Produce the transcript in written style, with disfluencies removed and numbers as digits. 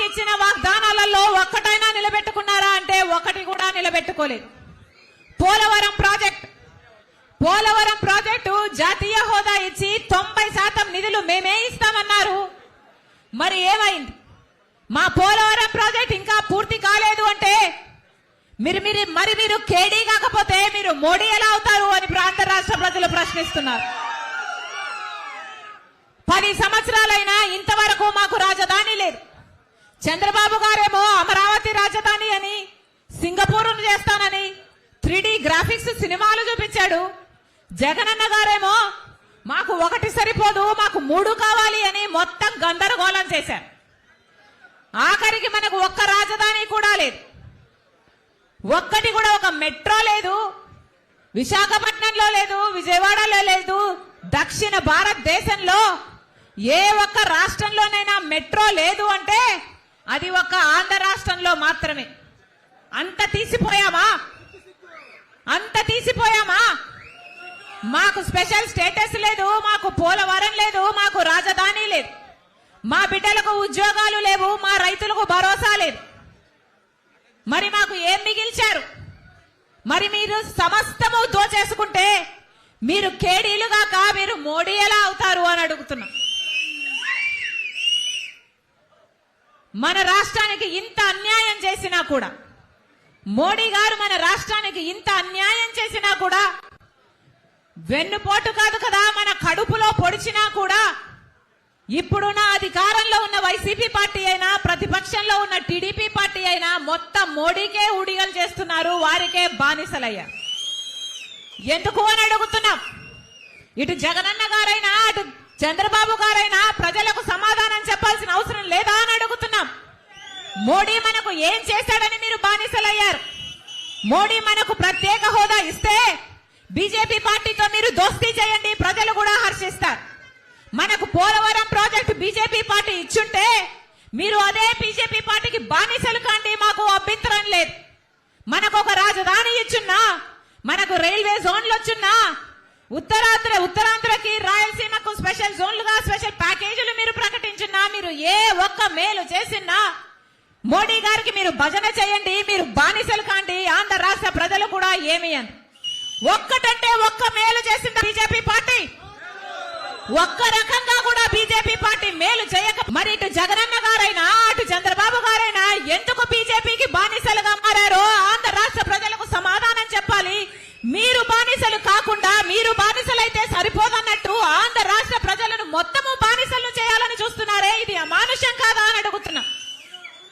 ఇచ్చిన వాగ్దానాలలో ఒక్కటైనా నిలబెట్టుకున్నారా అంటే ఒకటి కూడా నిలబెట్టుకోలేదు. పోలవరం ప్రాజెక్టు జాతీయ హోదా ఇచ్చి 90% నిధులు మేమే ఇస్తామన్నారు. మరి ఏమైంది? మా పోలవరం ప్రాజెక్ట్ ఇంకా పూర్తి కాలేదు అంటే మీరు కేడీ కాకపోతే మీరు మోడీ ఎలా అవుతారు అని ప్రాంత రాష్ట్ర ప్రజలు ప్రశ్నిస్తున్నారు. 10 సంవత్సరాలైనా ఇంతవరకు మాకు రాజధాని లేదు. చంద్రబాబు గారేమో అమరావతి రాజధాని అని, సింగపూర్ చేస్తానని 3D గ్రాఫిక్స్ సినిమాలు చూపించాడు. జగనన్న గారేమో మాకు 1 సరిపోదు, మాకు 3 కావాలి అని మొత్తం గందరగోళం చేశారు. ఆఖరికి మనకు ఒక్క రాజధాని కూడా లేదు, ఒక్కటి కూడా ఒక మెట్రో లేదు, విశాఖపట్నంలో లేదు, విజయవాడలో లేదు. దక్షిణ భారతదేశంలో ఏ ఒక్క రాష్ట్రంలోనైనా మెట్రో లేదు అంటే అది ఒక్క ఆంధ్ర రాష్ట్రంలో మాత్రమే. అంత తీసిపోయామా? మాకు స్పెషల్ స్టేటస్ లేదు, మాకు పోలవరం లేదు, మాకు రాజధాని లేదు, మా బిడ్డలకు ఉద్యోగాలు లేవు, మా రైతులకు భరోసా లేదు. మరి మాకు ఏం మిగిల్చారు? మరి మీరు సమస్తము దోచేసుకుంటే మీరు కేడీలు గాక మీరు మోడీ ఎలా అవుతారు అని అడుగుతున్నా. మన రాష్ట్రానికి ఇంత అన్యాయం చేసినా కూడా, మోడీ గారు మన రాష్ట్రానికి ఇంత అన్యాయం చేసినా కూడా, వెన్నుపోటు కాదు కదా మన కడుపులో పొడిచినా కూడా, ఇప్పుడున్న అధికారంలో ఉన్న వైసీపీ పార్టీ అయినా, ప్రతిపక్షంలో ఉన్న టీడీపీ పార్టీ అయినా మొత్తం మోడీకే ఉడిగలు చేస్తున్నారు, వారికే బానిసలయ్యారు. ఎందుకు అని అడుగుతున్నాం. ఇటు జగనన్న గారైనా అటు చంద్రబాబు గారైనా ప్రజలకు సమాధానం చెప్పాల్సిన అవసరం లేదా అని అడుగుతున్నాం. మోడీ మనకు ఏం చేశాడని మీరు బానిసలయ్యారు? మోడీ మనకు ప్రత్యేక హోదా ఇస్తే బీజేపీ పార్టీతో మీరు దోస్తీ చేయండి, ప్రజలు కూడా హర్షిస్తారు. మనకు పోలవరం ప్రాజెక్టు బీజేపీ పార్టీ ఇచ్చుంటే మీరు అదే బీజేపీ పార్టీకి బానిసలు కాండి, మాకు అభ్యంతరం లేదు. మనకు ఒక రాజధాని ఇచ్చున్నా, మనకు రైల్వే జోన్లు వచ్చున్నా, ఉత్తరాంధ్రకి రాయలసీమకు స్పెషల్ జోన్లుగా స్పెషల్ ప్యాకేజీలు మీరు ప్రకటించున్నా, మీరు ఏ ఒక్క మేలు చేసినా మోడీ గారికి మీరు భజన చేయండి, మీరు బానిసలు కాండి. ఆంధ్ర రాష్ట్ర ప్రజలు కూడా ఏమి అని ఒక్కటంటే ఒక్క మేలు చేసింది బీజేపీ పార్టీ? ఒక్క రకంగా కూడా బీజేపీ పార్టీ మేలు చేయక, మరి ఇటు జగనన్న గారైనా అటు చంద్రబాబు